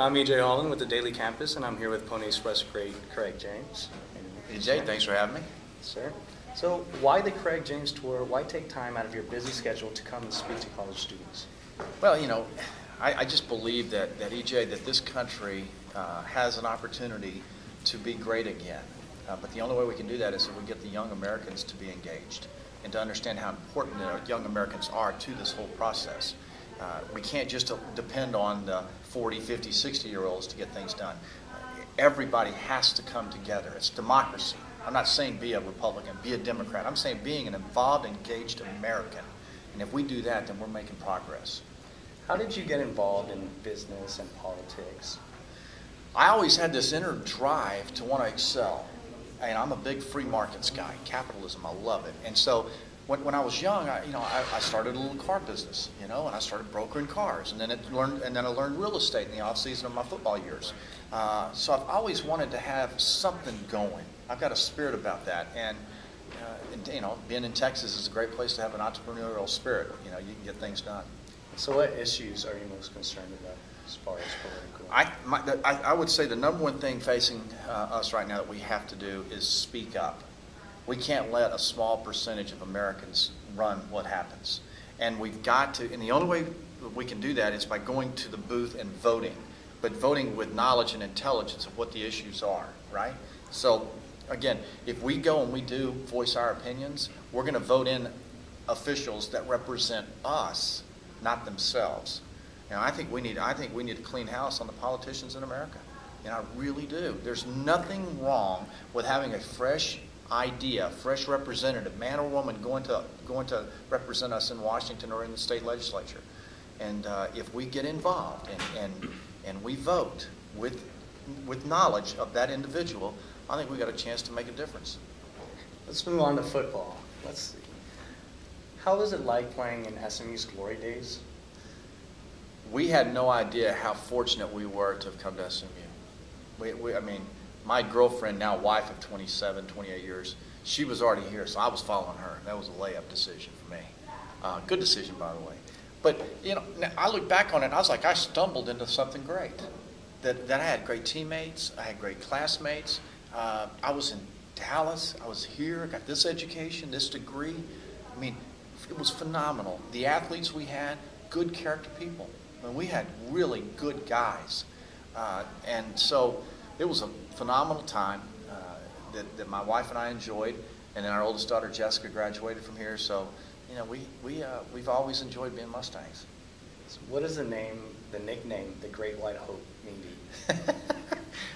I'm EJ Holland with the Daily Campus, and I'm here with Pony Express great Craig James. EJ, thanks for having me. Sir. So why the Craig James Tour? Why take time out of your busy schedule to come and speak to college students? Well, you know, I just believe that EJ, that this country has an opportunity to be great again. But the only way we can do that is if we get the young Americans to be engaged and to understand how important young Americans are to this whole process. We can't just depend on the 40, 50, 60-year-olds to get things done. Everybody has to come together. It's democracy. I'm not saying be a Republican, be a Democrat. I'm saying being an involved, engaged American. And if we do that, then we're making progress. How did you get involved in business and politics? I always had this inner drive to want to excel. And I'm a big free markets guy. Capitalism, I love it. And so when I was young, I started a little car business, and I started brokering cars, and then I learned real estate in the off season of my football years. So I've always wanted to have something going. I've got a spirit about that, and being in Texas is a great place to have an entrepreneurial spirit. You can get things done. So what issues are you most concerned about as far as political? I would say the number one thing facing us right now that we have to do is speak up. We can't let a small percentage of Americans run what happens. And we've got to, and the only way we can do that is by going to the booth and voting, but voting with knowledge and intelligence of what the issues are, right? So, again, if we go and we do voice our opinions, we're going to vote in officials that represent us, not themselves. I think we need a clean house on the politicians in America. I really do. There's nothing wrong with having a fresh idea, fresh representative, man or woman, going to represent us in Washington or in the state legislature. And if we get involved and we vote with knowledge of that individual, I think we got a chance to make a difference. Let's move on to football. Let's see. How was it like playing in SMU's glory days? We had no idea how fortunate we were to have come to SMU. My girlfriend, now wife of 27, 28 years, she was already here, so I was following her. That was a layup decision for me. Good decision, by the way. But, I look back on it, and I was like, I stumbled into something great. That I had great teammates, I had great classmates. I was in Dallas, I was here, I got this education, this degree. It was phenomenal. The athletes we had, good character people. We had really good guys. And so it was a phenomenal time that my wife and I enjoyed. And then our oldest daughter, Jessica, graduated from here. So, we've always enjoyed being Mustangs. So what does the nickname, the Great White Hope, mean to you?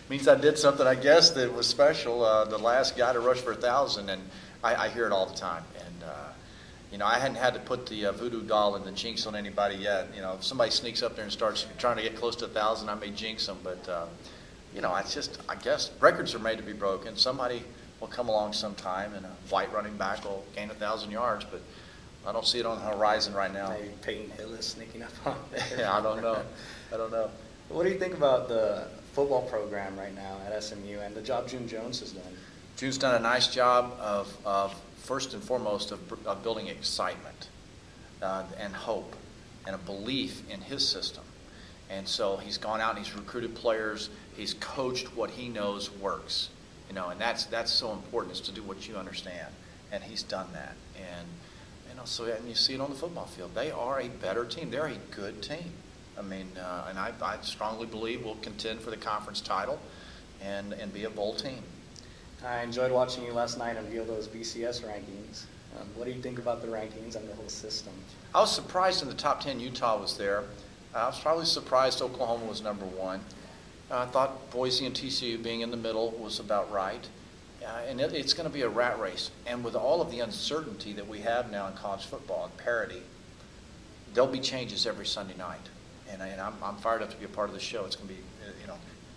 Means I did something, I guess, that was special. The last guy to rush for 1,000, and I hear it all the time. And I hadn't had to put the voodoo doll and the jinx on anybody yet. If somebody sneaks up there and starts trying to get close to 1,000, I may jinx them. But I guess records are made to be broken. Somebody will come along sometime, and a white running back will gain 1,000 yards. But I don't see it on the horizon right now. Maybe Peyton Hill is sneaking up on there. Yeah, I don't know. What do you think about the football program right now at SMU and the job June Jones has done? June's done a nice job of first and foremost of building excitement and hope and a belief in his system. And so he's gone out and he's recruited players. He's coached what he knows works. And that's so important, is to do what you understand. And he's done that. And and you see it on the football field. They are a better team. They're a good team. And I strongly believe we'll contend for the conference title and be a bowl team. I enjoyed watching you last night unveil those BCS rankings. What do you think about the rankings and the whole system? I was surprised in the top 10 Utah was there. I was probably surprised Oklahoma was number 1. I thought Boise and TCU being in the middle was about right. And it's going to be a rat race. And with all of the uncertainty that we have now in college football and parity, there'll be changes every Sunday night. And I'm fired up to be a part of the show. It's going to be,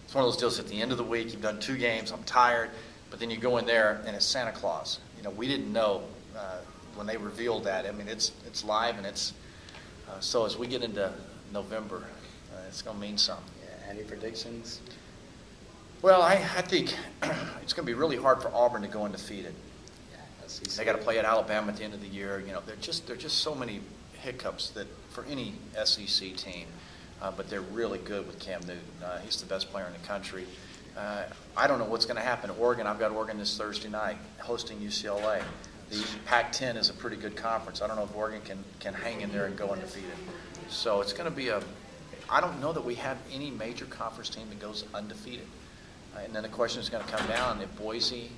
it's one of those deals at the end of the week. You've done 2 games. I'm tired. But then you go in there, and it's Santa Claus. We didn't know when they revealed that. It's live, and it's so as we get into November, it's going to mean something. Yeah, any predictions? Well, I think it's going to be really hard for Auburn to go undefeated. Yeah, they got to play at Alabama at the end of the year. There are just so many hiccups that for any SEC team. but they're really good with Cam Newton. He's the best player in the country. I don't know what's going to happen. Oregon, I've got Oregon this Thursday night hosting UCLA. The Pac-10 is a pretty good conference. I don't know if Oregon can hang in there and go undefeated. So it's going to be I don't know that we have any major conference team that goes undefeated. And then the question is going to come down if Boise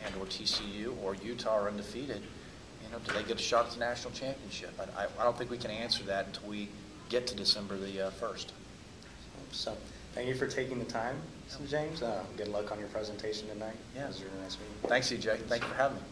and or TCU or Utah are undefeated, do they get a shot at the national championship? I don't think we can answer that until we get to December the 1st. So thank you for taking the time, James. Good luck on your presentation tonight. Yeah. It was a really nice meeting. Thanks, CJ. Thank you for having me.